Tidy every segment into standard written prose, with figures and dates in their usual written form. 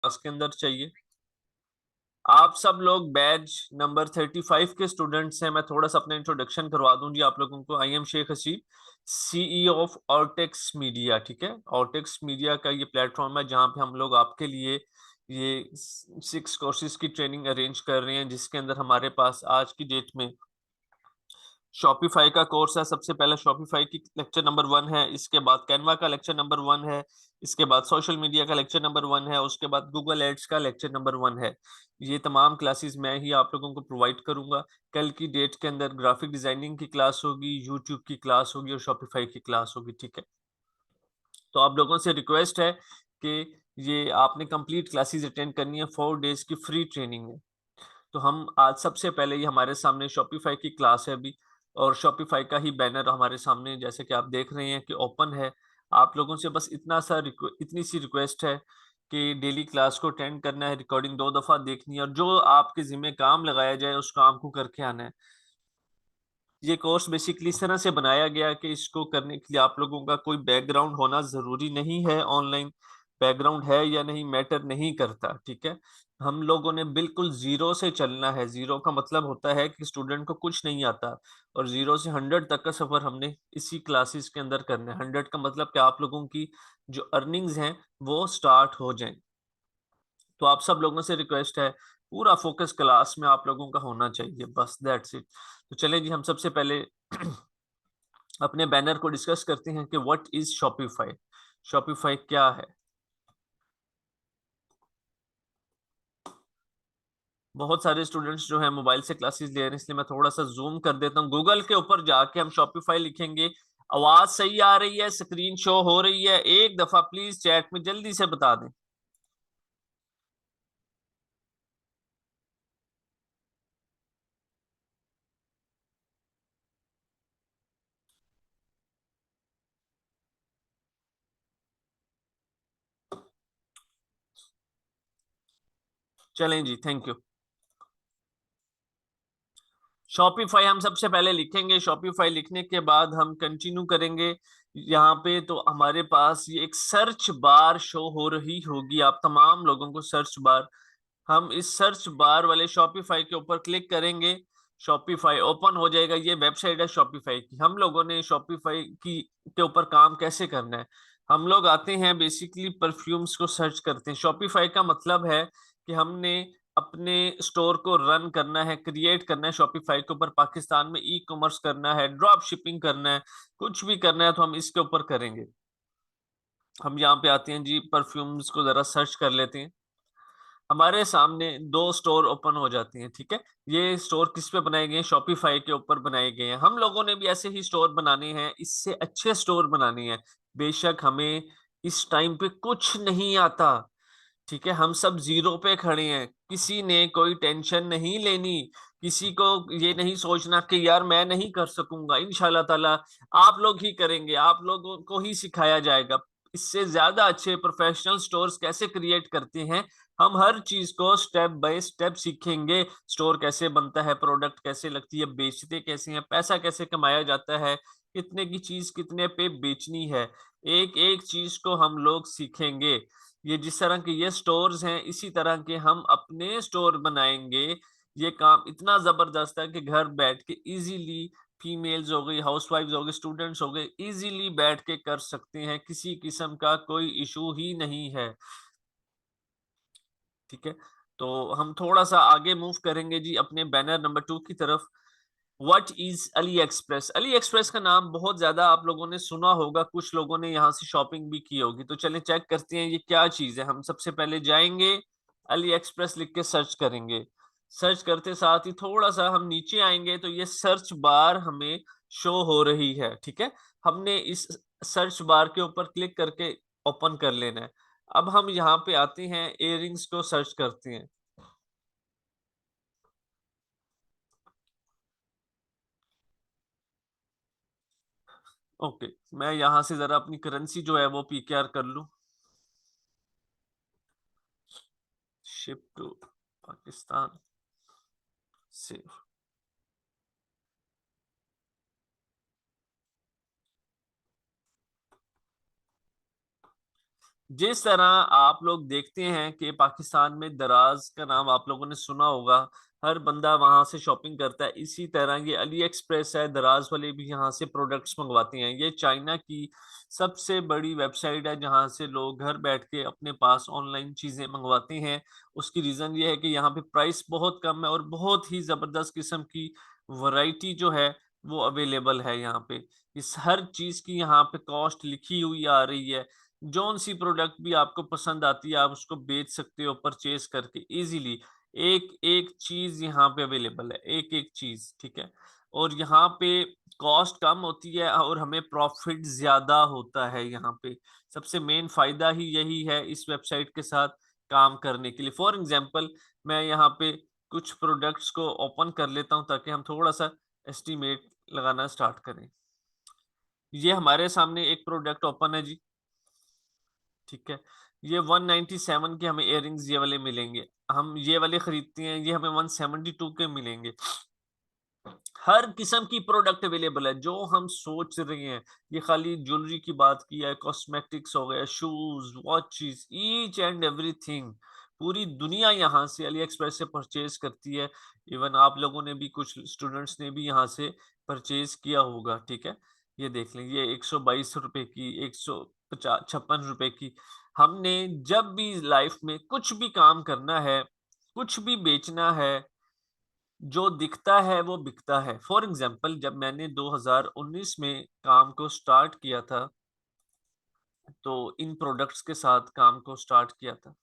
Class के अंदर चाहिए। आप सब लोग बैच नंबर 35 के स्टूडेंट्स हैं। मैं थोड़ा सा अपना इंट्रोडक्शन करवा दूं जी आप लोगों को। I am Sheikh Haseeb, CEO of Ortex media. ठीक है, ऑर्टेक्स मीडिया का ये प्लेटफॉर्म है जहां पे हम लोग आपके लिए ये 6 कोर्सेज की ट्रेनिंग अरेंज कर रहे हैं, जिसके अंदर हमारे पास आज की डेट में शॉपिफाई का कोर्स है। सबसे पहले शॉपिफाई की लेक्चर नंबर 1 है, इसके बाद कैनवा का लेक्चर नंबर 1 है, इसके बाद सोशल मीडिया का लेक्चर नंबर 1 है, उसके बाद गूगल एड्स का लेक्चर नंबर 1 है। ये तमाम क्लासेस मैं ही आप लोगों को प्रोवाइड करूंगा। कल की डेट के अंदर ग्राफिक डिजाइनिंग की क्लास होगी, यूट्यूब की क्लास होगी और शॉपिफाई की क्लास होगी। ठीक है, तो आप लोगों से रिक्वेस्ट है कि ये आपने कंप्लीट क्लासेस अटेंड करनी है। 4 डेज की फ्री ट्रेनिंग है। तो हम आज सबसे पहले ये हमारे सामने शॉपिफाई की क्लास है अभी, और शॉपिफाई का ही बैनर हमारे सामने जैसे कि आप देख रहे हैं कि ओपन है। आप लोगों से बस इतनी सी रिक्वेस्ट है कि डेली क्लास को अटेंड करना है, रिकॉर्डिंग 2 दफा देखनी है और जो आपके जिम्मे काम लगाया जाए उस काम को करके आना है। ये कोर्स बेसिकली इस तरह से बनाया गया कि इसको करने के लिए आप लोगों का कोई बैकग्राउंड होना जरूरी नहीं है। ऑनलाइन बैकग्राउंड है या नहीं मैटर नहीं करता। ठीक है, हम लोगों ने बिल्कुल जीरो से चलना है। जीरो का मतलब होता है कि स्टूडेंट को कुछ नहीं आता, और 0 से 100 तक का सफर हमने इसी क्लासेस के अंदर करना है। 100 का मतलब कि आप लोगों की जो अर्निंग्स हैं वो स्टार्ट हो जाएं। तो आप सब लोगों से रिक्वेस्ट है, पूरा फोकस क्लास में आप लोगों का होना चाहिए, बस दैट्स इट। तो चलें जी, हम सबसे पहले अपने बैनर को डिस्कस करते हैं कि व्हाट इज शॉपिफाई। शॉपिफाई क्या है? बहुत सारे स्टूडेंट्स जो हैं मोबाइल से क्लासेस ले रहे हैं, इसलिए मैं थोड़ा सा जूम कर देता हूँ। गूगल के ऊपर जाके हम शॉपिफाई लिखेंगे। आवाज सही आ रही है, स्क्रीन शो हो रही है? एक दफा प्लीज चैट में जल्दी से बता दें। चलें जी, थैंक यू। शॉपिफाई हम सबसे पहले लिखेंगे। शॉपिफाई लिखने के बाद हम कंटिन्यू करेंगे। यहाँ पे तो हमारे पास ये एक सर्च बार शो हो रही होगी आप तमाम लोगों को। सर्च बार, हम इस सर्च बार वाले शॉपिफाई के ऊपर क्लिक करेंगे। शॉपिफाई ओपन हो जाएगा। ये वेबसाइट है शॉपिफाई की। हम लोगों ने शॉपिफाई की के ऊपर काम कैसे करना है? हम लोग आते हैं, बेसिकली परफ्यूम्स को सर्च करते हैं। शॉपिफाई का मतलब है कि हमने अपने स्टोर को रन करना है, क्रिएट करना है शॉपिफाई के ऊपर। पाकिस्तान में ई कॉमर्स करना है, ड्रॉप शिपिंग करना है, कुछ भी करना है तो हम इसके ऊपर करेंगे। हम यहाँ पे आते हैं जी, परफ्यूम्स को जरा सर्च कर लेते हैं। हमारे सामने 2 स्टोर ओपन हो जाती हैं। ठीक है, ये स्टोर किस पे बनाए गए हैं? शॉपिफाई के ऊपर बनाए गए हैं। हम लोगों ने भी ऐसे ही स्टोर बनाने हैं, इससे अच्छे स्टोर बनाने हैं। बेशक हमें इस टाइम पे कुछ नहीं आता। ठीक है, हम सब जीरो पे खड़े हैं। किसी ने कोई टेंशन नहीं लेनी। किसी को ये नहीं सोचना कि यार मैं नहीं कर सकूंगा। इंशाल्लाह ताला आप लोग ही करेंगे, आप लोगों को ही सिखाया जाएगा। इससे ज्यादा अच्छे प्रोफेशनल स्टोर्स कैसे क्रिएट करते हैं, हम हर चीज को स्टेप बाय स्टेप सीखेंगे। स्टोर कैसे बनता है, प्रोडक्ट कैसे लगती है, बेचते कैसे हैं, पैसा कैसे कमाया जाता है, कितने की चीज कितने पे बेचनी है, एक एक चीज को हम लोग सीखेंगे। ये जिस तरह के ये स्टोर्स हैं, इसी तरह के हम अपने स्टोर बनाएंगे। ये काम इतना जबरदस्त है कि घर बैठ के इजीली फीमेल्स हो गई, हाउसवाइफ्स हो गए, स्टूडेंट्स हो गए, इजीली बैठ के कर सकते हैं। किसी किस्म का कोई इशू ही नहीं है। ठीक है, तो हम थोड़ा सा आगे मूव करेंगे जी अपने बैनर नंबर 2 की तरफ। What is Ali express? Ali express का नाम बहुत ज्यादा आप लोगों ने सुना होगा, कुछ लोगों ने यहाँ से शॉपिंग भी की होगी। तो चलें चेक करते हैं ये क्या चीज है। हम सबसे पहले जाएंगे, अली एक्सप्रेस लिख के सर्च करेंगे। सर्च करते साथ ही थोड़ा सा हम नीचे आएंगे तो ये सर्च बार हमें शो हो रही है। ठीक है, हमने इस सर्च बार के ऊपर क्लिक करके ओपन कर लेना है। अब हम यहाँ पे आते हैं, इयररिंग्स को सर्च करते हैं। ओके, मैं यहाँ से जरा अपनी करेंसी जो है वो पीकेआर कर लूँ। शिप टू पाकिस्तान से। जिस तरह आप लोग देखते हैं कि पाकिस्तान में दराज का नाम आप लोगों ने सुना होगा, हर बंदा वहां से शॉपिंग करता है, इसी तरह ये अली एक्सप्रेस है, दराज वाले भी यहाँ से प्रोडक्ट्स मंगवाते हैं। ये चाइना की सबसे बड़ी वेबसाइट है जहाँ से लोग घर बैठ के अपने पास ऑनलाइन चीजें मंगवाते हैं। उसकी रीजन ये है कि यहाँ पे प्राइस बहुत कम है और बहुत ही जबरदस्त किस्म की वैरायटी जो है वो अवेलेबल है यहाँ पे। इस हर चीज की यहाँ पे कॉस्ट लिखी हुई आ रही है। जौन सी प्रोडक्ट भी आपको पसंद आती है आप उसको बेच सकते हो परचेज करके इजीली। एक एक चीज यहाँ पे अवेलेबल है, एक एक चीज, ठीक है। और यहाँ पे कॉस्ट कम होती है और हमें प्रॉफिट ज्यादा होता है यहाँ पे। सबसे मेन फायदा ही यही है इस वेबसाइट के साथ काम करने के लिए। फॉर एग्जाम्पल मैं यहाँ पे कुछ प्रोडक्ट्स को ओपन कर लेता हूँ ताकि हम थोड़ा सा एस्टिमेट लगाना स्टार्ट करें। ये हमारे सामने एक प्रोडक्ट ओपन है जी, ठीक है। ये 197 के हमें इयररिंग्स ये वाले मिलेंगे। हम ये वाले खरीदते हैं, ये हमें 172 के मिलेंगे। हर किस्म की प्रोडक्ट अवेलेबल है जो हम सोच रहे हैं। ये खाली ज्वेलरी की बात की है, कॉस्मेटिक्स हो गया, shoes, watches, each and everything. पूरी दुनिया यहाँ से अली एक्सप्रेस से परचेज करती है। इवन आप लोगों ने भी, कुछ स्टूडेंट्स ने भी यहाँ से परचेज किया होगा, ठीक है। ये देख लें, ये 122 रुपए की, 156 रुपए की। हमने जब भी लाइफ में कुछ भी काम करना है, कुछ भी बेचना है, जो दिखता है वो बिकता है। फॉर एग्जाम्पल जब मैंने 2019 में काम को स्टार्ट किया था, तो इन प्रोडक्ट्स के साथ काम को स्टार्ट किया था।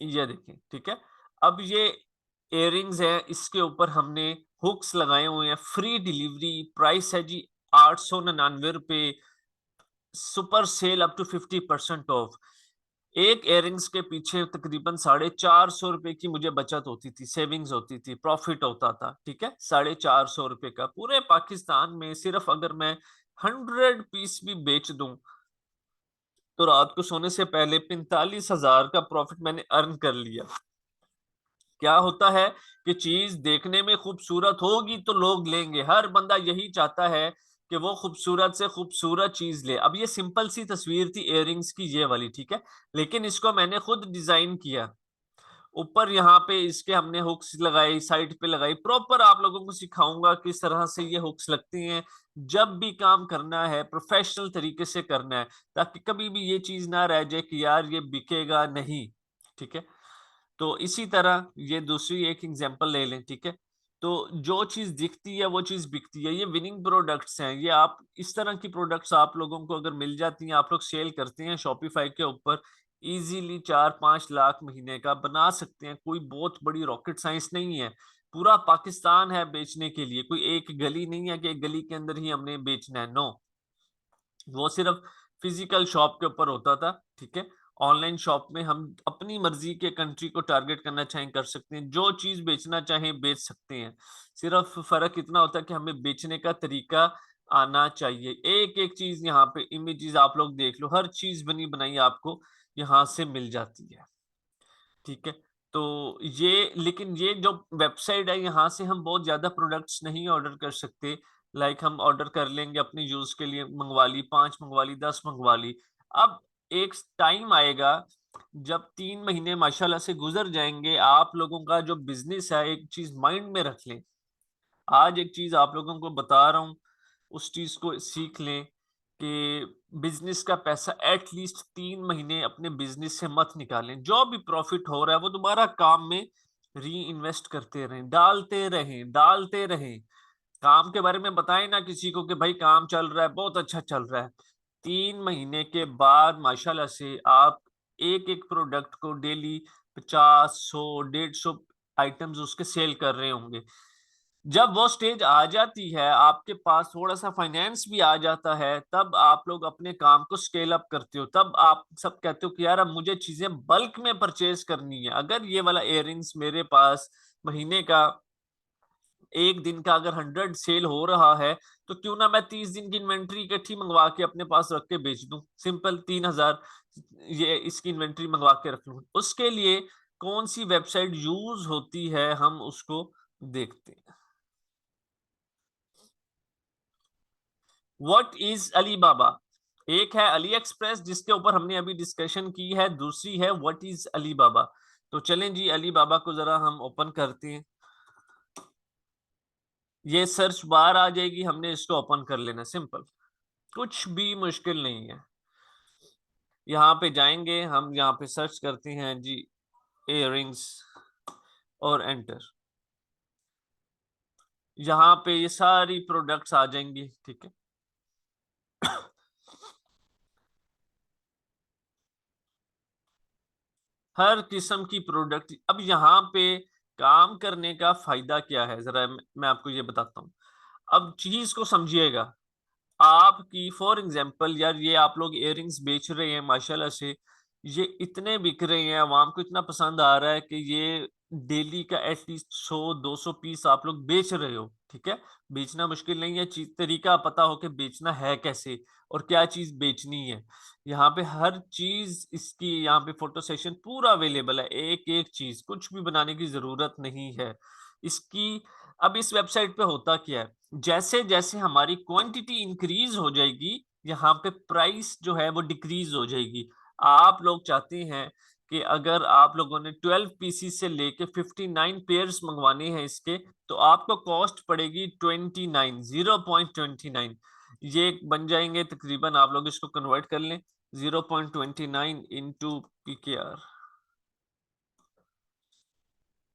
ये देखें, ठीक है। अब ये इयररिंग्स है, इसके ऊपर हमने हुक्स लगाए हुए हैं। फ्री डिलीवरी, प्राइस है जी 899 रुपए, super sale up to 50% off. एक इयररिंग्स के पीछे तकरीबन 450 रुपए की मुझे बचत होती थी, सेविंग्स होती थी, प्रॉफिट होता था, ठीक है। 450 रुपए का पूरे पाकिस्तान में सिर्फ अगर मैं 100 पीस भी बेच दूं तो रात को सोने से पहले 45,000 का प्रॉफिट मैंने अर्न कर लिया। क्या होता है कि चीज देखने में खूबसूरत होगी तो लोग लेंगे। हर बंदा यही चाहता है कि वो खूबसूरत से खूबसूरत चीज ले। अब ये सिंपल सी तस्वीर थी इयररिंग्स की, ये वाली, ठीक है। लेकिन इसको मैंने खुद डिजाइन किया। ऊपर यहाँ पे इसके हमने हुक्स लगाई, साइड पे लगाई। प्रॉपर आप लोगों को सिखाऊंगा किस तरह से ये हुक्स लगती हैं। जब भी काम करना है प्रोफेशनल तरीके से करना है, ताकि कभी भी ये चीज ना रह जाए कि यार ये बिकेगा नहीं, ठीक है। तो इसी तरह ये दूसरी एक एग्जांपल ले लें, ठीक है। तो जो चीज दिखती है वो चीज बिकती है। ये विनिंग प्रोडक्ट्स हैं। ये आप इस तरह की प्रोडक्ट्स आप लोगों को अगर मिल जाती हैं, आप लोग सेल करते हैं शॉपिफाई के ऊपर, इजीली 4-5 लाख महीने का बना सकते हैं। कोई बहुत बड़ी रॉकेट साइंस नहीं है। पूरा पाकिस्तान है बेचने के लिए, कोई एक गली नहीं है कि एक गली के अंदर ही हमने बेचना है, नो। वो सिर्फ फिजिकल शॉप के ऊपर होता था, ठीक है। ऑनलाइन शॉप में हम अपनी मर्जी के कंट्री को टारगेट करना चाहें कर सकते हैं, जो चीज बेचना चाहें बेच सकते हैं। सिर्फ फर्क इतना होता है कि हमें बेचने का तरीका आना चाहिए। एक एक चीज यहाँ पे इमेजेस आप लोग देख लो, हर चीज बनी बनाई आपको यहाँ से मिल जाती है, ठीक है। तो ये, लेकिन ये जो वेबसाइट है यहाँ से हम बहुत ज्यादा प्रोडक्ट्स नहीं ऑर्डर कर सकते। लाइक हम ऑर्डर कर लेंगे अपने यूज के लिए, मंगवा ली 5, मंगवा ली 10, मंगवा ली। अब एक टाइम आएगा जब 3 महीने माशाल्लाह से गुजर जाएंगे, आप लोगों का जो बिजनेस है, एक चीज माइंड में रख लें। आज एक चीज आप लोगों को बता रहा हूँ, उस चीज को सीख लें कि बिजनेस का पैसा एटलीस्ट 3 महीने अपने बिजनेस से मत निकालें। जो भी प्रॉफिट हो रहा है वो दोबारा काम में री इन्वेस्ट करते रहें, डालते रहें, डालते रहें। काम के बारे में बताएं ना किसी को कि भाई काम चल रहा है, बहुत अच्छा चल रहा है। 3 महीने के बाद माशाल्लाह से आप एक एक प्रोडक्ट को डेली 50, 100, 150 आइटम्स उसके सेल कर रहे होंगे। जब वो स्टेज आ जाती है, आपके पास थोड़ा सा फाइनेंस भी आ जाता है, तब आप लोग अपने काम को स्केल अप करते हो। तब आप सब कहते हो कि यार अब मुझे चीजें बल्क में परचेज करनी है। अगर ये वाला इयररिंग्स मेरे पास महीने का, एक दिन का अगर 100 सेल हो रहा है, तो क्यों ना मैं 30 दिन की इन्वेंट्री इकट्ठी मंगवा के अपने पास रख के बेच दूं। सिंपल 3,000 ये इसकी इन्वेंट्री मंगवा के रख लूं। उसके लिए कौन सी वेबसाइट यूज होती है हम उसको देखते हैं। What is Alibaba? एक है अली एक्सप्रेस जिसके ऊपर हमने अभी डिस्कशन की है, दूसरी है व्हाट इज अलीबाबा। तो चलें जी, अलीबाबा को जरा हम ओपन करते हैं। ये सर्च बार आ जाएगी, हमने इसको ओपन कर लेना, सिंपल, कुछ भी मुश्किल नहीं है। यहाँ पे जाएंगे हम, यहाँ पे सर्च करते हैं जी इयररिंग्स और एंटर। यहाँ पे ये सारी प्रोडक्ट्स आ जाएंगी, ठीक है। हर किस्म की प्रोडक्ट। अब यहाँ पे काम करने का फायदा क्या है, जरा मैं आपको ये बताता हूँ। अब चीज को समझिएगा। आपकी फॉर एग्जांपल यार, ये आप लोग इयररिंग्स बेच रहे हैं माशाल्लाह से, ये इतने बिक रहे हैं, आवाम को इतना पसंद आ रहा है कि ये डेली का एटलीस्ट 100-200 पीस आप लोग बेच रहे हो, ठीक है। बेचना मुश्किल नहीं है, चीज तरीका पता हो कि बेचना है कैसे और क्या चीज बेचनी है। यहाँ पे हर चीज इसकी, यहाँ पे फोटो सेशन पूरा अवेलेबल है, एक एक चीज, कुछ भी बनाने की जरूरत नहीं है इसकी। अब इस वेबसाइट पे होता क्या है, जैसे जैसे हमारी क्वांटिटी इंक्रीज हो जाएगी, यहाँ पे प्राइस जो है वो डिक्रीज हो जाएगी। आप लोग चाहते हैं कि अगर आप लोगों ने 12 पीसीस से लेके 59 पेयर्स मंगवाने हैं इसके, तो आपको कॉस्ट पड़ेगी 29, 0.29। ये बन जाएंगे तकरीबन, आप लोग इसको कन्वर्ट कर लें, 0.29 इंटू PKR,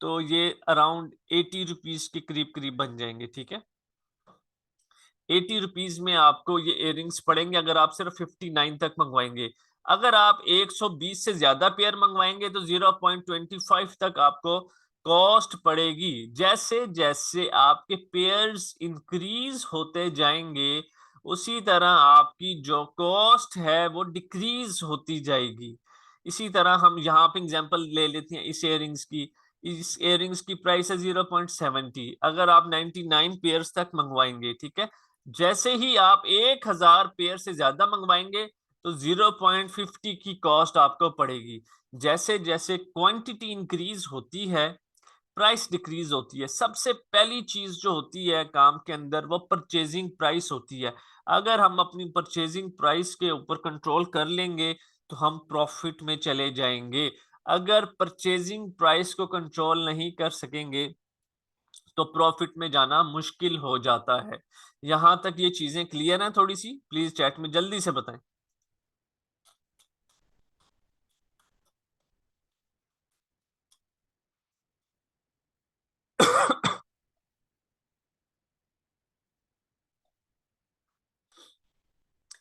तो ये अराउंड 80 रुपीज के करीब करीब बन जाएंगे, ठीक है। 80 रुपीज में आपको ये इयररिंग्स पड़ेंगे अगर आप सिर्फ 59 तक मंगवाएंगे। अगर आप 120 से ज्यादा पेयर मंगवाएंगे तो 0.25 तक आपको कॉस्ट पड़ेगी। जैसे जैसे आपके पेयर्स इंक्रीज होते जाएंगे, उसी तरह आपकी जो कॉस्ट है वो डिक्रीज होती जाएगी। इसी तरह हम यहाँ पे एग्जांपल ले लेते हैं इस इयररिंग्स की। इस इयररिंग्स की प्राइस है 0.70, अगर आप 99 पेयर्स तक मंगवाएंगे, ठीक है। जैसे ही आप 1000 पेयर से ज्यादा मंगवाएंगे तो 0.50 की कॉस्ट आपको पड़ेगी। जैसे जैसे क्वांटिटी इंक्रीज होती है, प्राइस डिक्रीज होती है। सबसे पहली चीज जो होती है काम के अंदर वो परचेजिंग प्राइस होती है। अगर हम अपनी परचेजिंग प्राइस के ऊपर कंट्रोल कर लेंगे तो हम प्रॉफिट में चले जाएंगे। अगर परचेजिंग प्राइस को कंट्रोल नहीं कर सकेंगे तो प्रॉफिट में जाना मुश्किल हो जाता है। यहां तक ये चीजें क्लियर हैं? थोड़ी सी प्लीज चैट में जल्दी से बताएं।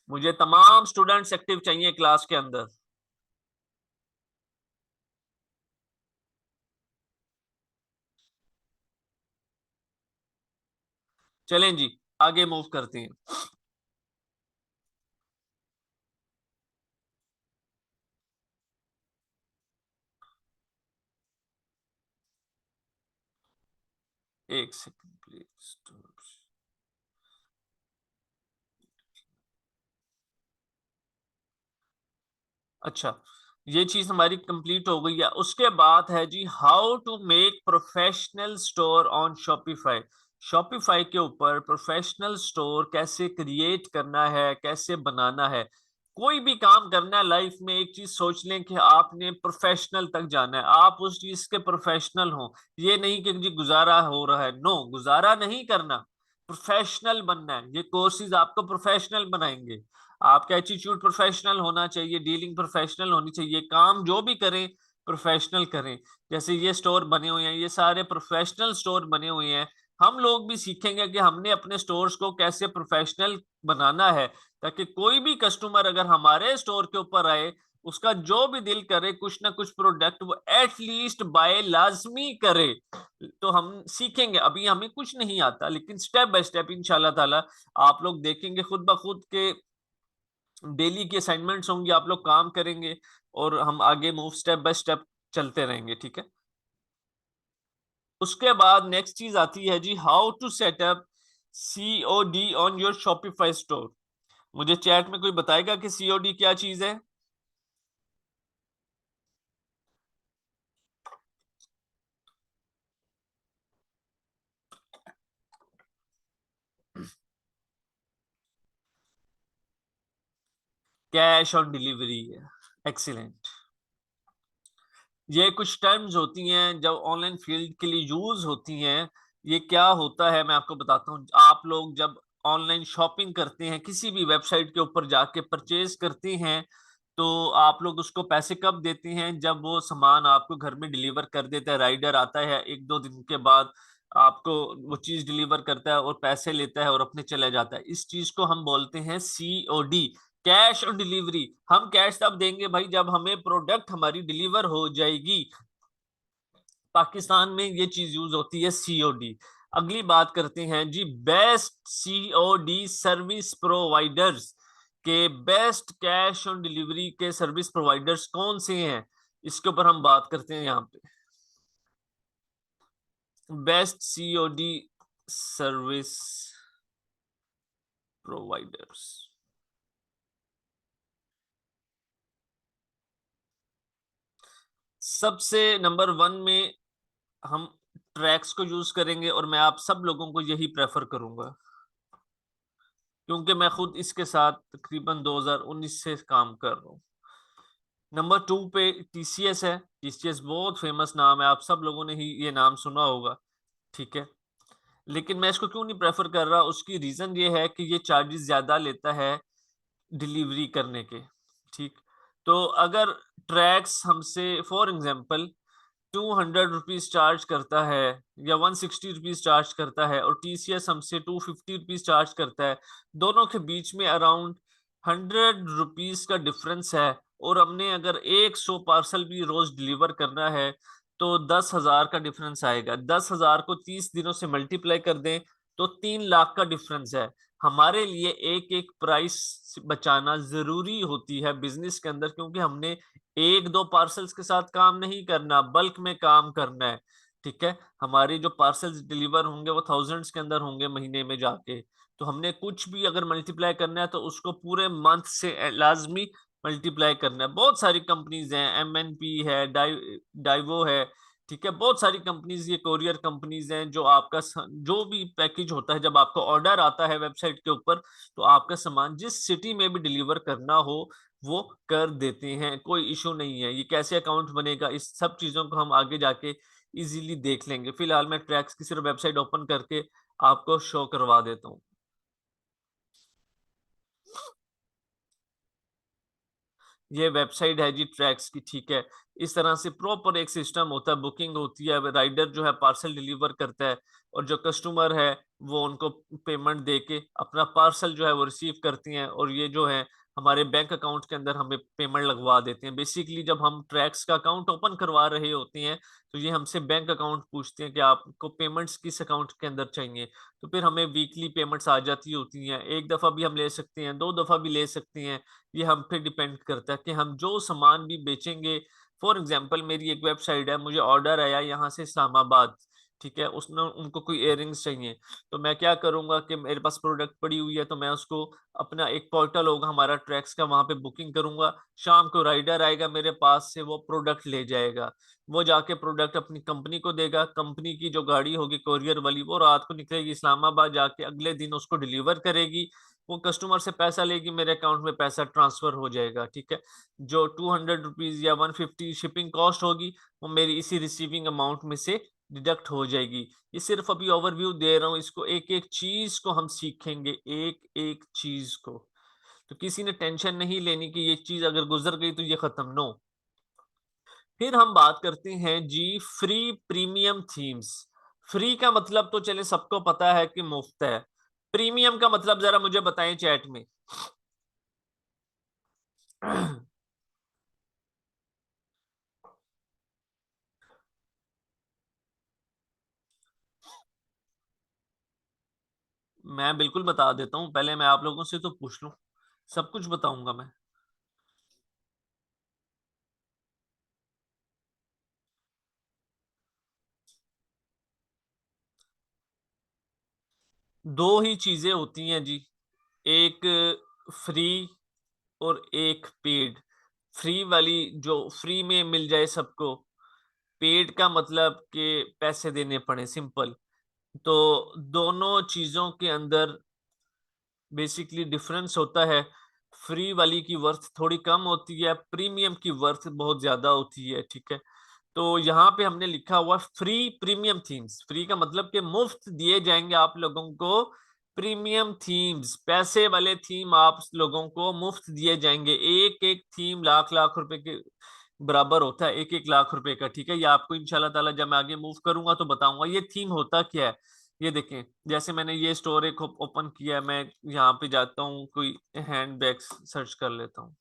मुझे तमाम स्टूडेंट्स एक्टिव चाहिए क्लास के अंदर। चलें जी, आगे मूव करते हैं। एक सेकंड प्लीज। अच्छा, ये चीज हमारी कंप्लीट हो गई है। उसके बाद है जी how to make professional store on Shopify. Shopify के ऊपर प्रोफेशनल स्टोर कैसे क्रिएट करना है, कैसे बनाना है। कोई भी काम करना है लाइफ में, एक चीज सोच लें कि आपने प्रोफेशनल तक जाना है, आप उस चीज के प्रोफेशनल हो। ये नहीं कि जी गुजारा हो रहा है, नो, गुजारा नहीं करना, प्रोफेशनल बनना है। ये कोर्सेज आपको प्रोफेशनल बनाएंगे। आपका एटीट्यूड प्रोफेशनल होना चाहिए, डीलिंग प्रोफेशनल होनी चाहिए, काम जो भी करें प्रोफेशनल करें। जैसे ये स्टोर बने हुए हैं, ये सारे प्रोफेशनल स्टोर बने हुए हैं। हम लोग भी सीखेंगे कि हमने अपने स्टोर्स को कैसे प्रोफेशनल बनाना है, ताकि कोई भी कस्टमर अगर हमारे स्टोर के ऊपर आए, उसका जो भी दिल करे कुछ ना कुछ प्रोडक्ट वो एटलीस्ट बाय लाजमी करे। तो हम सीखेंगे, अभी हमें कुछ नहीं आता, लेकिन स्टेप बाय स्टेप इंशाल्लाह ताला आप लोग देखेंगे खुद ब खुद के डेली की असाइनमेंट्स होंगी, आप लोग काम करेंगे और हम आगे मूव स्टेप बाय स्टेप चलते रहेंगे, ठीक है। उसके बाद नेक्स्ट चीज आती है जी how to set up COD on your Shopify store. मुझे चैट में कोई बताएगा कि COD क्या चीज है? कैश ऑन डिलीवरी है। एक्सीलेंट। ये कुछ टर्म्स होती हैं जब ऑनलाइन फील्ड के लिए यूज होती हैं। ये क्या होता है मैं आपको बताता हूँ। आप लोग जब ऑनलाइन शॉपिंग करते हैं, किसी भी वेबसाइट के ऊपर जाके परचेज करते हैं, तो आप लोग उसको पैसे कब देते हैं? जब वो सामान आपको घर में डिलीवर कर देता है, राइडर आता है 1-2 दिन के बाद, आपको वो चीज डिलीवर करता है और पैसे लेता है और अपने चले जाता है। इस चीज को हम बोलते हैं COD, कैश ऑन डिलीवरी। हम कैश तब देंगे भाई जब हमें प्रोडक्ट हमारी डिलीवर हो जाएगी। पाकिस्तान में ये चीज यूज होती है COD। अगली बात करते हैं जी, बेस्ट COD सर्विस प्रोवाइडर्स के, बेस्ट कैश ऑन डिलीवरी के सर्विस प्रोवाइडर्स कौन से हैं, इसके ऊपर हम बात करते हैं यहाँ पे। Best COD service providers. सबसे नंबर 1 में हम ट्रैक्स को यूज करेंगे और मैं आप सब लोगों को यही प्रेफर करूंगा, क्योंकि मैं खुद इसके साथ तकरीबन 2019 से काम कर रहा हूँ। नंबर 2 पे TCS है। TCS बहुत फेमस नाम है, आप सब लोगों ने ही ये नाम सुना होगा, ठीक है। लेकिन मैं इसको क्यों नहीं प्रेफर कर रहा, उसकी रीजन ये है कि ये चार्जेस ज्यादा लेता है डिलीवरी करने के, ठीक। तो अगर ट्रैक्स हमसे फॉर एग्जांपल 200 रुपीज चार्ज करता है या 160 रुपीज चार्ज करता है और TCS हमसे 250 रुपीज चार्ज करता है, दोनों के बीच में अराउंड 100 रुपीज का डिफरेंस है। और हमने अगर 100 पार्सल भी रोज डिलीवर करना है तो 10,000 का डिफरेंस आएगा। 10,000 को 30 दिनों से मल्टीप्लाई कर दें तो 3 लाख का डिफरेंस है। हमारे लिए एक एक प्राइस बचाना जरूरी होती है बिजनेस के अंदर, क्योंकि हमने 1-2 पार्सल्स के साथ काम नहीं करना, बल्क में काम करना है, ठीक है। हमारे जो पार्सल्स डिलीवर होंगे वो थाउजेंड्स के अंदर होंगे महीने में जाके। तो हमने कुछ भी अगर मल्टीप्लाई करना है तो उसको पूरे मंथ से लाजमी मल्टीप्लाई करना है। बहुत सारी कंपनीज हैं, MNP है, डाइवो है, ठीक है। बहुत सारी कंपनीज, ये कोरियर कंपनीज हैं जो आपका जो भी पैकेज होता है, जब आपका ऑर्डर आता है वेबसाइट के ऊपर, तो आपका सामान जिस सिटी में भी डिलीवर करना हो वो कर देते हैं, कोई इशू नहीं है। ये कैसे अकाउंट बनेगा, इस सब चीजों को हम आगे जाके इजीली देख लेंगे। फिलहाल मैं ट्रैक्स की सिर्फ वेबसाइट ओपन करके आपको शो करवा देता हूँ। ये वेबसाइट है जी ट्रैक्स की, ठीक है। इस तरह से प्रॉपर एक सिस्टम होता है, बुकिंग होती है, राइडर जो है पार्सल डिलीवर करता है और जो कस्टमर है वो उनको पेमेंट दे के अपना पार्सल जो है वो रिसीव करती हैं, और ये जो है हमारे बैंक अकाउंट के अंदर हमें पेमेंट लगवा देते हैं। बेसिकली जब हम ट्रैक्स का अकाउंट ओपन करवा रहे होते हैं तो ये हमसे बैंक अकाउंट पूछते हैं कि आपको पेमेंट्स किस अकाउंट के अंदर चाहिए। तो फिर हमें वीकली पेमेंट्स आ जाती होती हैं, एक दफा भी हम ले सकते हैं, 2 दफा भी ले सकते हैं। ये हम पे डिपेंड करता है कि हम जो सामान भी बेचेंगे। फॉर एग्जांपल मेरी एक वेबसाइट है, मुझे ऑर्डर आया यहाँ से इस्लामाबाद, ठीक है, उसने उनको कोई इयररिंग्स चाहिए, तो मैं क्या करूंगा कि मेरे पास प्रोडक्ट पड़ी हुई है तो मैं उसको अपना एक पोर्टल होगा हमारा ट्रैक्स का, वहां पे बुकिंग करूंगा। शाम को राइडर आएगा मेरे पास से, वो प्रोडक्ट ले जाएगा। वो जाके प्रोडक्ट अपनी कंपनी को देगा, कंपनी की जो गाड़ी होगी कोरियर वाली वो रात को निकलेगी इस्लामाबाद, जाके अगले दिन उसको डिलीवर करेगी। वो कस्टमर से पैसा लेगी, मेरे अकाउंट में पैसा ट्रांसफर हो जाएगा, ठीक है। जो 200 रुपीज या 150 शिपिंग कॉस्ट होगी वो मेरी इसी रिसीविंग अमाउंट में से डिडक्ट हो जाएगी। ये सिर्फ अभी ओवरव्यू दे रहा हूँ, इसको एक एक चीज को हम सीखेंगे, एक एक चीज को। तो किसी ने टेंशन नहीं लेनी कि ये चीज अगर गुजर गई तो ये खत्म, नो। फिर हम बात करते हैं जी फ्री प्रीमियम थीम्स। फ्री का मतलब तो चले सबको पता है कि मुफ्त है। प्रीमियम का मतलब जरा मुझे बताएं चैट में। मैं बिल्कुल बता देता हूँ, पहले मैं आप लोगों से तो पूछ लूं, सब कुछ बताऊंगा मैं। दो ही चीजें होती हैं जी, एक फ्री और एक पेड। फ्री वाली जो फ्री में मिल जाए सबको, पेड का मतलब कि पैसे देने पड़े, सिंपल। तो दोनों चीजों के अंदर बेसिकली डिफरेंस होता है। फ्री वाली की वर्थ थोड़ी कम होती है, प्रीमियम की वर्थ बहुत ज्यादा होती है, ठीक है। तो यहाँ पे हमने लिखा हुआ फ्री प्रीमियम थीम्स। फ्री का मतलब कि मुफ्त दिए जाएंगे आप लोगों को प्रीमियम थीम्स, पैसे वाले थीम आप लोगों को मुफ्त दिए जाएंगे। एक एक थीम लाख लाख रुपए के बराबर होता है, एक एक लाख रुपए का, ठीक है। ये आपको इंशाल्लाह ताला जब मैं आगे मूव करूंगा तो बताऊंगा ये थीम होता क्या है। ये देखें, जैसे मैंने ये स्टोर एक ओपन किया है, मैं यहाँ पे जाता हूँ, कोई हैंड बैग्स सर्च कर लेता हूँ,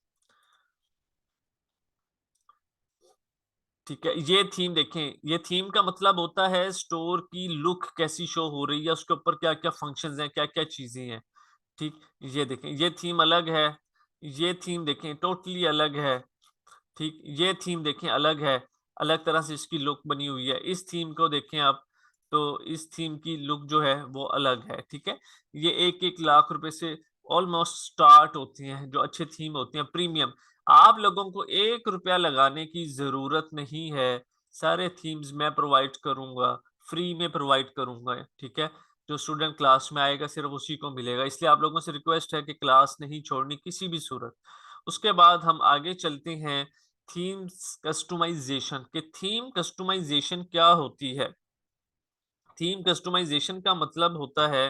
ठीक है। ये थीम देखें, ये थीम का मतलब होता है स्टोर की लुक कैसी शो हो रही है, उसके ऊपर क्या क्या फंक्शंस हैं, क्या क्या चीजें हैं, ठीक। ये देखें, ये थीम अलग है, ये थीम देखें टोटली अलग है, ठीक। ये थीम देखें अलग है, अलग तरह से इसकी लुक बनी हुई है। इस थीम को देखें आप, तो इस थीम की लुक जो है वो अलग है, ठीक है। ये एक एक लाख रुपए से ऑलमोस्ट स्टार्ट होती हैं जो अच्छे थीम होती हैं प्रीमियम। आप लोगों को 1 रुपया लगाने की जरूरत नहीं है, सारे थीम्स मैं प्रोवाइड करूंगा, फ्री में प्रोवाइड करूंगा, ठीक है। जो स्टूडेंट क्लास में आएगा सिर्फ उसी को मिलेगा, इसलिए आप लोगों से रिक्वेस्ट है कि क्लास नहीं छोड़नी किसी भी सूरत। उसके बाद हम आगे चलते हैं थीम्स कस्टमाइजेशन के। थीम कस्टमाइजेशन क्या होती है? थीम कस्टमाइजेशन का मतलब होता है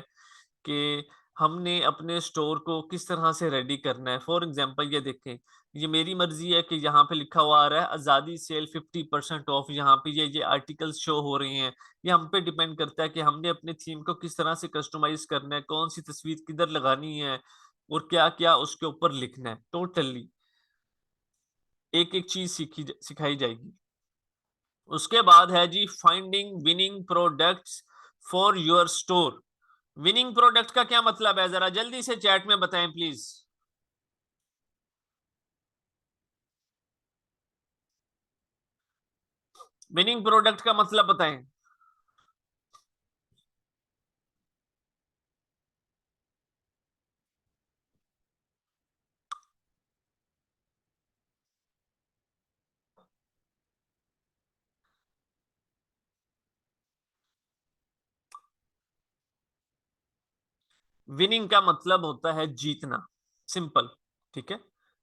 कि हमने अपने स्टोर को किस तरह से रेडी करना है। फॉर एग्जांपल ये देखें, ये मेरी मर्जी है कि यहाँ पे लिखा हुआ आ रहा है आजादी सेल 50% ऑफ, यहाँ पे ये आर्टिकल्स शो हो रहे हैं। ये हम पे डिपेंड करता है कि हमने अपने थीम को किस तरह से कस्टमाइज करना है, कौन सी तस्वीर किधर लगानी है और क्या क्या उसके ऊपर लिखना है। टोटली एक एक चीज सिखाई जाएगी। उसके बाद है जी finding winning products for your store. Winning product का क्या मतलब है, जरा जल्दी से चैट में बताएं प्लीज। विनिंग प्रोडक्ट का मतलब बताएं। विनिंग का मतलब होता है जीतना, सिंपल, ठीक है।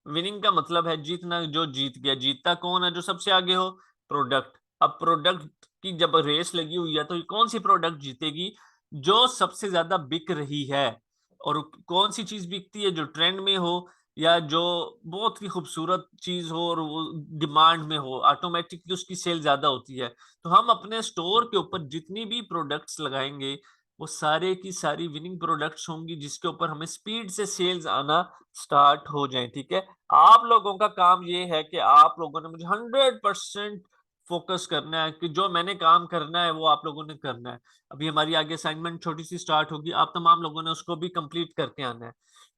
विनिंग का मतलब है जीतना, जो जीत गया। जीतता कौन है? जो सबसे आगे हो, प्रोडक्ट। अब प्रोडक्ट की जब रेस लगी हुई है तो कौन सी प्रोडक्ट जीतेगी? जो सबसे ज्यादा बिक रही है। और कौन सी चीज बिकती है? जो ट्रेंड में हो या जो बहुत ही खूबसूरत चीज हो और वो डिमांड में हो, ऑटोमेटिकली उसकी सेल ज्यादा होती है। तो हम अपने स्टोर के ऊपर जितनी भी प्रोडक्ट्स लगाएंगे वो सारे की सारी विनिंग प्रोडक्ट्स होंगी, जिसके ऊपर हमें स्पीड से सेल्स आना स्टार्ट हो जाए, ठीक है। आप लोगों का काम ये है कि आप लोगों ने मुझे 100% फोकस करना है कि जो मैंने काम करना है वो आप लोगों ने करना है। अभी हमारी आगे असाइनमेंट छोटी सी स्टार्ट होगी, आप तमाम लोगों ने उसको भी कंप्लीट करके आना है,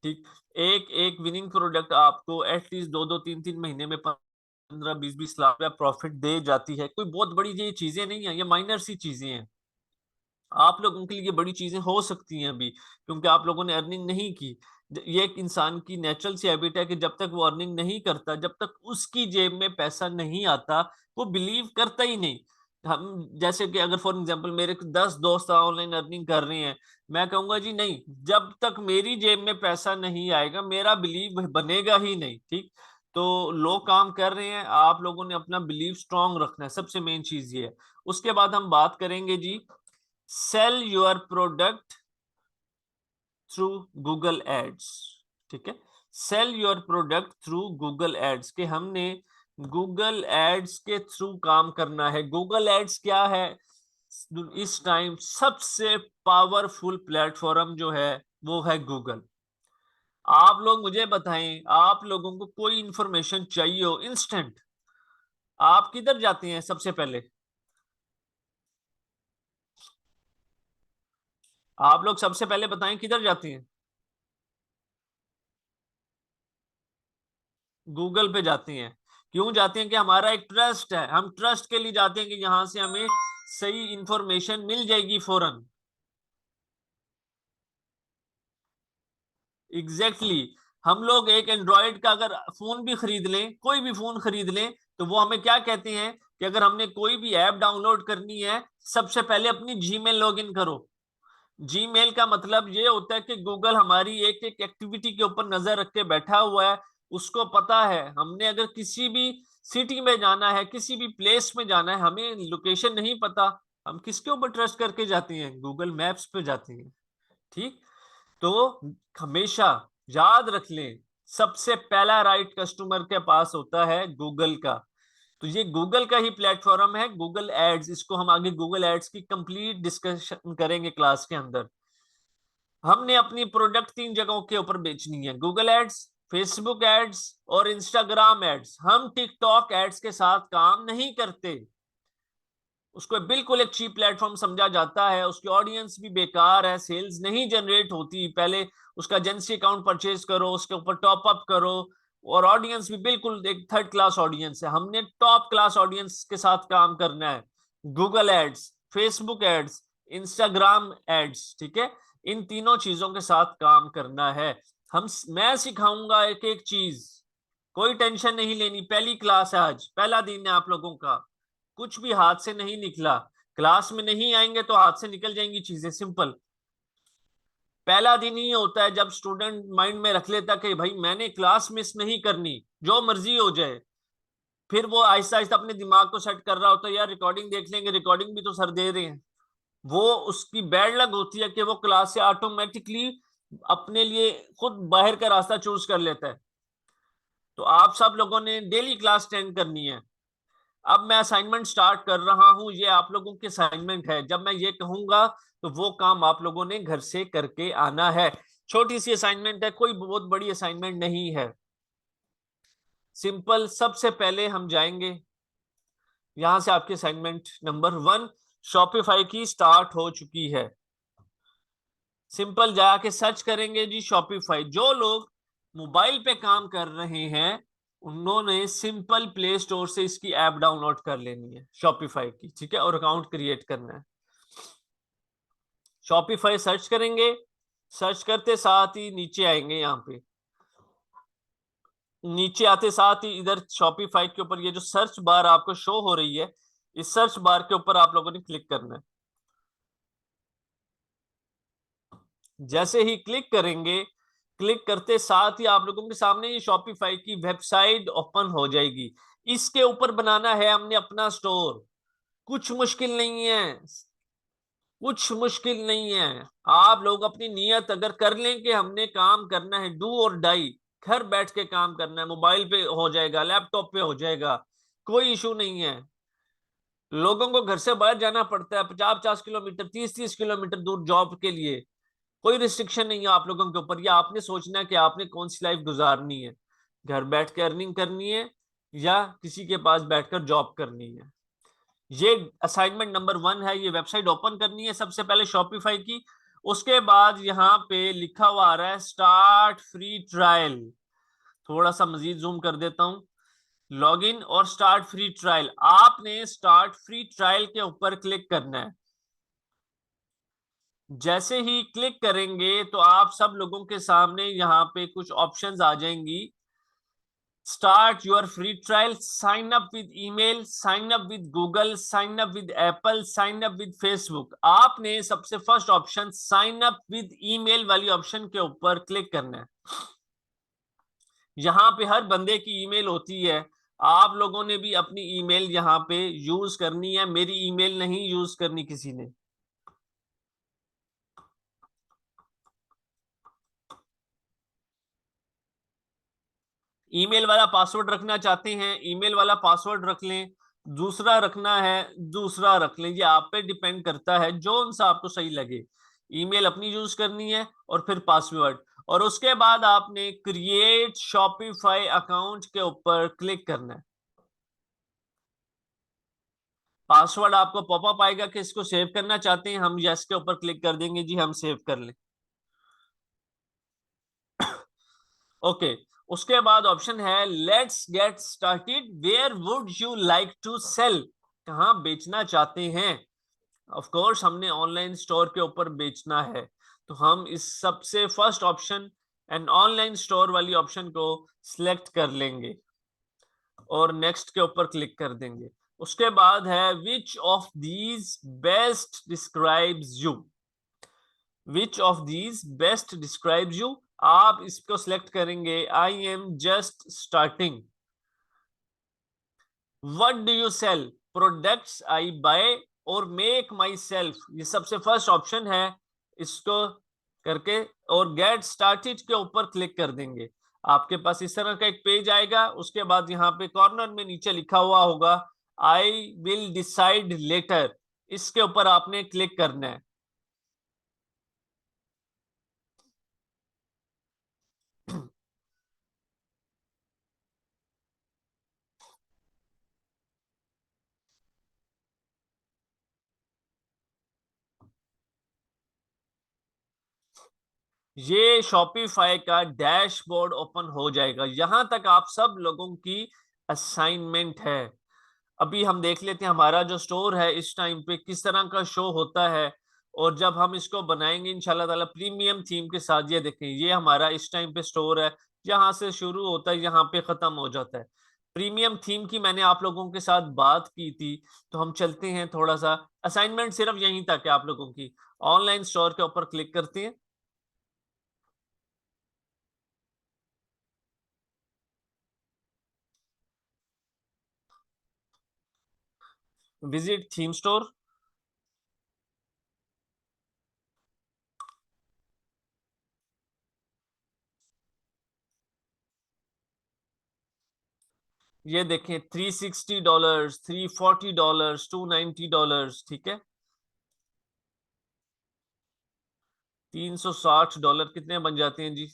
ठीक। एक एक विनिंग प्रोडक्ट आपको एटलीस्ट 2-2 3-3 महीने में 15-20-20 लाख रुपया प्रॉफिट दे जाती है। कोई बहुत बड़ी ये चीजें नहीं है, ये माइनर सी चीजें हैं। आप लोगों के लिए ये बड़ी चीजें हो सकती हैं अभी, क्योंकि आप लोगों ने अर्निंग नहीं की। ये एक इंसान की नेचुरल सी हैबिट है कि जब तक वो अर्निंग नहीं करता, जब तक उसकी जेब में पैसा नहीं आता, वो बिलीव करता ही नहीं। हम जैसे कि अगर फॉर एग्जांपल मेरे 10 दोस्त ऑनलाइन अर्निंग कर रहे हैं, मैं कहूंगा जी नहीं, जब तक मेरी जेब में पैसा नहीं आएगा मेरा बिलीव बनेगा ही नहीं, ठीक। तो लोग काम कर रहे हैं, आप लोगों ने अपना बिलीव स्ट्रांग रखना है, सबसे मेन चीज ये है। उसके बाद हम बात करेंगे जी sell your product through Google ads, ठीक है। Sell your product through Google ads के हमने गूगल एड्स के थ्रू काम करना है। गूगल एड्स क्या है? इस टाइम सबसे पावरफुल प्लेटफॉर्म जो है वो है गूगल। आप लोग मुझे बताएं, आप लोगों को कोई इंफॉर्मेशन चाहिए हो इंस्टेंट, आप किधर जाते हैं सबसे पहले? आप लोग सबसे पहले बताएं किधर जाते हैं? गूगल पे जाती हैं। क्यों जाते हैं? कि हमारा एक ट्रस्ट है, हम ट्रस्ट के लिए जाते हैं कि यहां से हमें सही इंफॉर्मेशन मिल जाएगी फौरन। Exactly exactly। हम लोग एक एंड्रॉयड का अगर फोन भी खरीद लें, कोई भी फोन खरीद लें, तो वो हमें क्या कहते हैं कि अगर हमने कोई भी ऐप डाउनलोड करनी है सबसे पहले अपनी जीमेल लॉगिन करो। जीमेल का मतलब ये होता है कि गूगल हमारी एक एक एक्टिविटी के ऊपर नजर रख के बैठा हुआ है, उसको पता है हमने अगर किसी भी सिटी में जाना है, किसी भी प्लेस में जाना है, हमें लोकेशन नहीं पता, हम किसके ऊपर ट्रस्ट करके जाते हैं? गूगल मैप्स पे जाते हैं। ठीक, तो हमेशा याद रख लें, सबसे पहला राइट कस्टमर के पास होता है गूगल का। तो ये गूगल का ही प्लेटफॉर्म है, गूगल एड्स। इसको हम आगे गूगल एड्स की कंप्लीट डिस्कशन करेंगे क्लास के अंदर। हमने अपनी प्रोडक्ट 3 जगहों के ऊपर बेचनी है, गूगल एड्स, फेसबुक एड्स और इंस्टाग्राम एड्स। हम टिकटॉक एड्स के साथ काम नहीं करते। उसको बिल्कुल एक चीप प्लेटफॉर्म समझा जाता है, उसकी ऑडियंस भी बेकार है, सेल्स नहीं जनरेट होती। पहले उसका एजेंसी अकाउंट परचेज करो, उसके ऊपर टॉप अप करो, और ऑडियंस भी बिल्कुल एक थर्ड क्लास ऑडियंस है। हमने टॉप क्लास ऑडियंस के साथ काम करना है। Google ads, Facebook ads, Instagram ads, ठीक है, इन तीनों चीजों के साथ काम करना है। मैं सिखाऊंगा एक एक चीज, कोई टेंशन नहीं लेनी। पहली क्लास है आज, पहला दिन है आप लोगों का, कुछ भी हाथ से नहीं निकला। क्लास में नहीं आएंगे तो हाथ से निकल जाएंगी चीजें, सिंपल। पहला दिन ही होता है जब स्टूडेंट माइंड में रख लेता कि भाई मैंने क्लास मिस नहीं करनी, जो मर्जी हो जाए। फिर वो आहिस्ता आहिस्ता अपने दिमाग को सेट कर रहा होता है, यार रिकॉर्डिंग देख लेंगे, रिकॉर्डिंग भी तो सर दे रहे हैं। वो उसकी बैड लक होती है कि वो क्लास से ऑटोमेटिकली अपने लिए खुद बाहर का रास्ता चूज कर लेता है। तो आप सब लोगों ने डेली क्लास अटेंड करनी है। अब मैं असाइनमेंट स्टार्ट कर रहा हूं, ये आप लोगों की असाइनमेंट है। जब मैं ये कहूंगा तो वो काम आप लोगों ने घर से करके आना है। छोटी सी असाइनमेंट है, कोई बहुत बड़ी असाइनमेंट नहीं है, सिंपल। सबसे पहले हम जाएंगे यहां से, आपकी असाइनमेंट नंबर 1 शॉपिफाई की स्टार्ट हो चुकी है। सिंपल जाके सर्च करेंगे जी शॉपिफाई। जो लोग मोबाइल पे काम कर रहे हैं उन्होंने सिंपल प्ले स्टोर से इसकी ऐप डाउनलोड कर लेनी है शॉपिफाई की, ठीक है, और अकाउंट क्रिएट करना है। शॉपिफाई सर्च करेंगे, सर्च करते साथ ही नीचे आएंगे। यहाँ पे नीचे आते साथ ही इधर शॉपिफाई के ऊपर ये जो सर्च बार आपको शो हो रही है, इस सर्च बार के ऊपर आप लोगों ने क्लिक करना है। जैसे ही क्लिक करेंगे, क्लिक करते साथ ही आप लोगों के सामने ये शॉपिफाई की वेबसाइट ओपन हो जाएगी। इसके ऊपर बनाना है हमने अपना स्टोर। कुछ मुश्किल नहीं है, कुछ मुश्किल नहीं है। आप लोग अपनी नियत अगर कर लें कि हमने काम करना है, डू और डाई, घर बैठ के काम करना है, मोबाइल पे हो जाएगा, लैपटॉप पे हो जाएगा, कोई इशू नहीं है। लोगों को घर से बाहर जाना पड़ता है 50-50 किलोमीटर, 30-30 किलोमीटर दूर जॉब के लिए। कोई रिस्ट्रिक्शन नहीं है आप लोगों के ऊपर। या आपने सोचना है कि आपने कौन सी लाइफ गुजारनी है, घर बैठ के अर्निंग करनी है या किसी के पास बैठकर जॉब करनी है। ये असाइनमेंट नंबर 1 है। ये वेबसाइट ओपन करनी है सबसे पहले शॉपिफाई की। उसके बाद यहाँ पे लिखा हुआ आ रहा है स्टार्ट फ्री ट्रायल। थोड़ा सा मजीद जूम कर देता हूँ। लॉगिन और स्टार्ट फ्री ट्रायल, आपने स्टार्ट फ्री ट्रायल के ऊपर क्लिक करना है। जैसे ही क्लिक करेंगे तो आप सब लोगों के सामने यहाँ पे कुछ ऑप्शंस आ जाएंगी। Start your free trial, sign up with email, sign up with Google, sign up with Apple, sign up with Facebook. आपने सबसे first option sign up with email वाली ऑप्शन के ऊपर क्लिक करना है। यहाँ पे हर बंदे की ईमेल होती है, आप लोगों ने भी अपनी ईमेल यहाँ पे यूज करनी है। मेरी ईमेल नहीं यूज करनी किसी ने। ईमेल वाला पासवर्ड रखना चाहते हैं, ईमेल वाला पासवर्ड रख लें। दूसरा रखना है, दूसरा रख लें। ये आप पे डिपेंड करता है, जो सा आपको सही लगे। ईमेल अपनी यूज करनी है और फिर पासवर्ड। और उसके बाद आपने क्रिएट शॉपिफाई अकाउंट के ऊपर क्लिक करना है। पासवर्ड आपको पॉपअप आएगा कि इसको सेव करना चाहते हैं, हम यस के ऊपर क्लिक कर देंगे जी, हम सेव कर लें। ओके, उसके बाद ऑप्शन है let's get started, where would you like to sell, कहाँ बेचना चाहते हैं। ऑफ कोर्स हमने ऑनलाइन स्टोर के ऊपर बेचना है, तो हम इस सबसे first option and online store वाली ऑप्शन को सिलेक्ट कर लेंगे और नेक्स्ट के ऊपर क्लिक कर देंगे। उसके बाद है which of these best describes you. Which of these best describes you, आप इसको सिलेक्ट करेंगे I am just starting. What do you sell, products I buy और मेक माई सेल्फ, ये सबसे फर्स्ट ऑप्शन है, इसको करके और गेट स्टार्टेड के ऊपर क्लिक कर देंगे। आपके पास इस तरह का एक पेज आएगा। उसके बाद यहाँ पे कॉर्नर में नीचे लिखा हुआ होगा आई विल डिसाइड लेटर, इसके ऊपर आपने क्लिक करना है। ये शॉपिफाई का डैशबोर्ड ओपन हो जाएगा। यहां तक आप सब लोगों की असाइनमेंट है। अभी हम देख लेते हैं हमारा जो स्टोर है इस टाइम पे किस तरह का शो होता है। और जब हम इसको बनाएंगे इंशाल्लाह ताला प्रीमियम थीम के साथ, ये देखें ये हमारा इस टाइम पे स्टोर है। यहाँ से शुरू होता है, यहाँ पे खत्म हो जाता है। प्रीमियम थीम की मैंने आप लोगों के साथ बात की थी, तो हम चलते हैं थोड़ा सा। असाइनमेंट सिर्फ यहीं तक है आप लोगों की। ऑनलाइन स्टोर के ऊपर क्लिक करते हैं। Visit theme store. ये देखें $360, $340, $290, ठीक है। $360 कितने बन जाते हैं जी?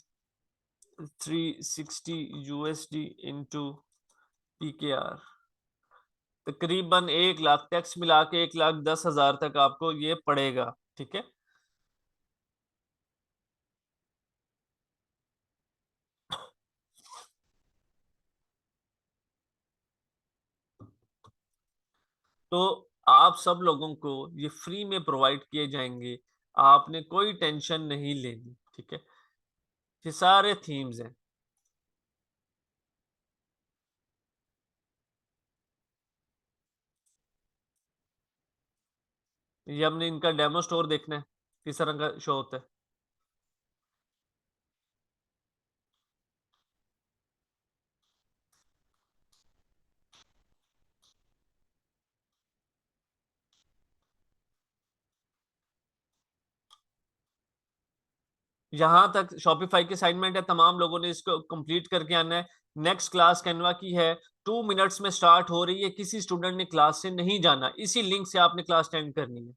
360 USD इंटू PKR, तकरीबन 1 लाख, टैक्स मिला के 1,10,000 तक आपको ये पड़ेगा, ठीक है। तो आप सब लोगों को ये फ्री में प्रोवाइड किए जाएंगे। आपने कोई टेंशन नहीं लेनी, ठीक है। ये सारे थीम्स हैं। ये हमने इनका डेमो स्टोर देखना है किस तरह का शो होता है। यहां तक शॉपिफाई की असाइनमेंट है, तमाम लोगों ने इसको कंप्लीट करके आना है। नेक्स्ट क्लास कैनवा की है, 2 मिनट्स में स्टार्ट हो रही है। किसी स्टूडेंट ने क्लास से नहीं जाना, इसी लिंक से आपने क्लास अटेंड करनी है।